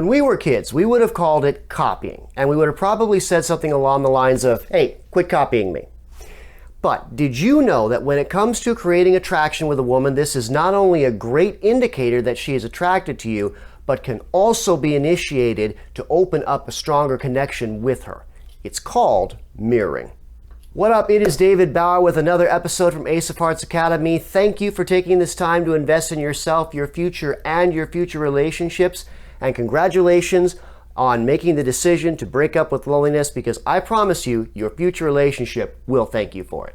When we were kids, we would have called it copying, and we would have probably said something along the lines of, hey, quit copying me. But did you know that when it comes to creating attraction with a woman, this is not only a great indicator that she is attracted to you, but can also be initiated to open up a stronger connection with her? It's called mirroring. What up? It is David Bauer with another episode from Ace of Hearts Academy. Thank you for taking this time to invest in yourself, your future, and your future relationships. And congratulations on making the decision to break up with loneliness, because I promise you, your future relationship will thank you for it.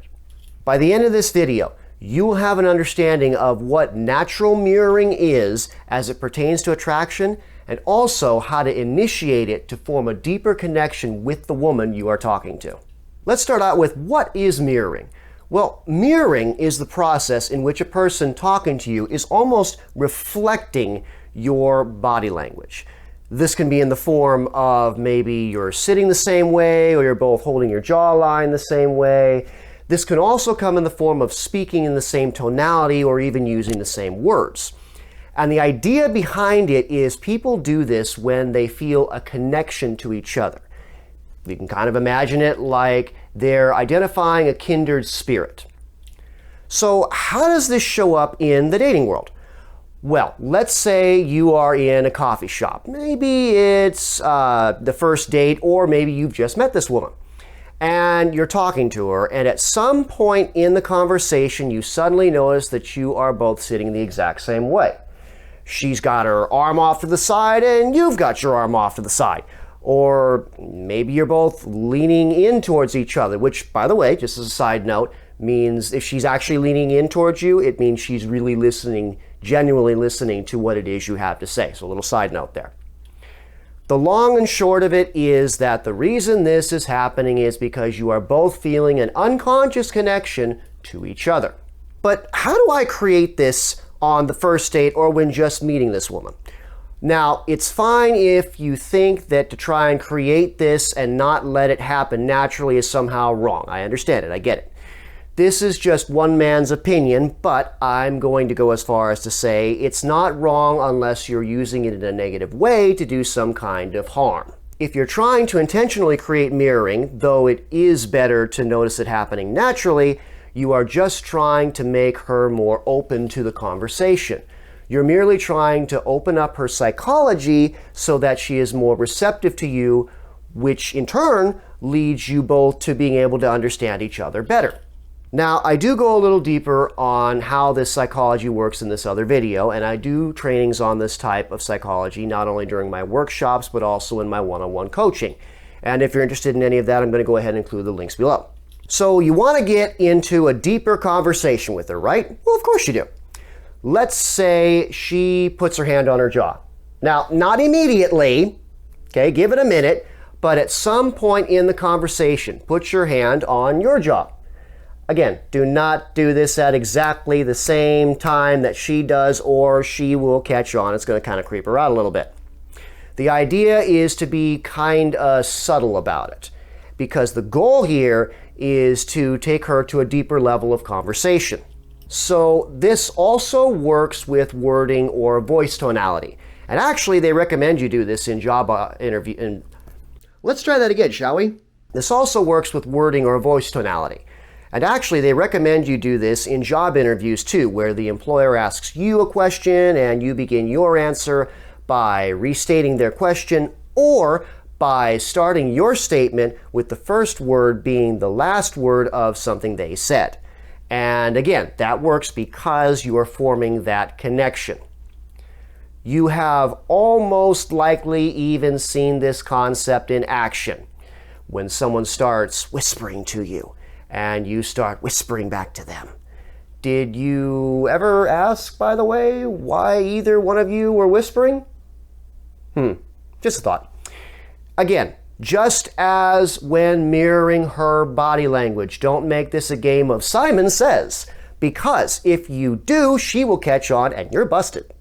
By the end of this video, you will have an understanding of what natural mirroring is as it pertains to attraction, and also how to initiate it to form a deeper connection with the woman you are talking to. Let's start out with, what is mirroring? Well, mirroring is the process in which a person talking to you is almost reflecting your body language. This can be in the form of maybe you're sitting the same way, or you're both holding your jawline the same way. This can also come in the form of speaking in the same tonality or even using the same words. And the idea behind it is people do this when they feel a connection to each other. You can kind of imagine it like they're identifying a kindred spirit. So how does this show up in the dating world? Well, let's say you are in a coffee shop. Maybe it's the first date, or maybe you've just met this woman and you're talking to her, and at some point in the conversation you suddenly notice that you are both sitting the exact same way. She's got her arm off to the side and you've got your arm off to the side. Or maybe you're both leaning in towards each other, which, by the way, just as a side note, means if she's actually leaning in towards you, it means she's really listening, genuinely listening to what it is you have to say. So a little side note there. The long and short of it is that the reason this is happening is because you are both feeling an unconscious connection to each other. But how do I create this on the first date or when just meeting this woman? Now, it's fine if you think that to try and create this and not let it happen naturally is somehow wrong. I understand it. I get it. This is just one man's opinion, but I'm going to go as far as to say it's not wrong unless you're using it in a negative way to do some kind of harm. If you're trying to intentionally create mirroring, though it is better to notice it happening naturally, you are just trying to make her more open to the conversation. You're merely trying to open up her psychology so that she is more receptive to you, which in turn leads you both to being able to understand each other better. Now, I do go a little deeper on how this psychology works in this other video, and I do trainings on this type of psychology not only during my workshops but also in my one-on-one coaching. And if you're interested in any of that, I'm going to go ahead and include the links below. So you want to get into a deeper conversation with her, right? Well, of course you do. Let's say she puts her hand on her jaw. Now, not immediately, okay, give it a minute, but at some point in the conversation, put your hand on your jaw. Again, do not do this at exactly the same time that she does, or she will catch on. It's going to kind of creep her out a little bit. The idea is to be kind of subtle about it, because the goal here is to take her to a deeper level of conversation. So this also works with wording or voice tonality. And actually, they recommend you do this in job interview. Let's try that again, shall we? This also works with wording or voice tonality. And actually, they recommend you do this in job interviews too, where the employer asks you a question and you begin your answer by restating their question, or by starting your statement with the first word being the last word of something they said. And again, that works because you are forming that connection. You have almost likely even seen this concept in action when someone starts whispering to you and you start whispering back to them. Did you ever ask, by the way, why either one of you were whispering? Just a thought. Again, just as when mirroring her body language, don't make this a game of Simon Says, because if you do, she will catch on and you're busted.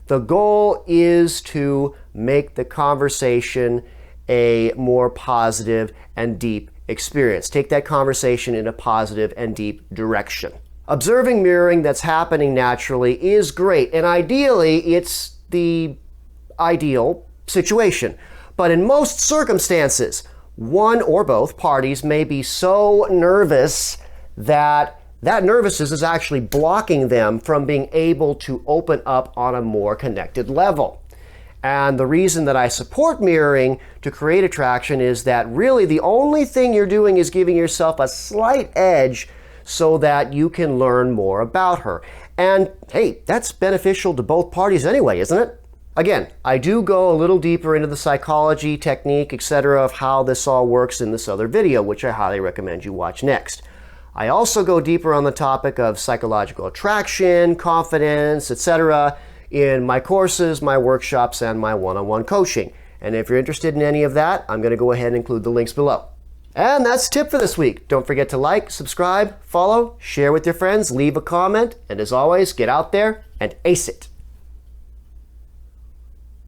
The goal is to make the conversation a more positive and deep experience. Take that conversation in a positive and deep direction. Observing mirroring that's happening naturally is great, and ideally it's the ideal situation. But in most circumstances, one or both parties may be so nervous that nervousness is actually blocking them from being able to open up on a more connected level. And the reason that I support mirroring to create attraction is that really the only thing you're doing is giving yourself a slight edge so that you can learn more about her. And hey, that's beneficial to both parties anyway, isn't it? Again, I do go a little deeper into the psychology, technique, etc. of how this all works in this other video, which I highly recommend you watch next. I also go deeper on the topic of psychological attraction, confidence, etc. in my courses, my workshops, and my one-on-one coaching. And if you're interested in any of that, I'm going to go ahead and include the links below. And that's the tip for this week. Don't forget to like, subscribe, follow, share with your friends, leave a comment, and as always, get out there and ace it.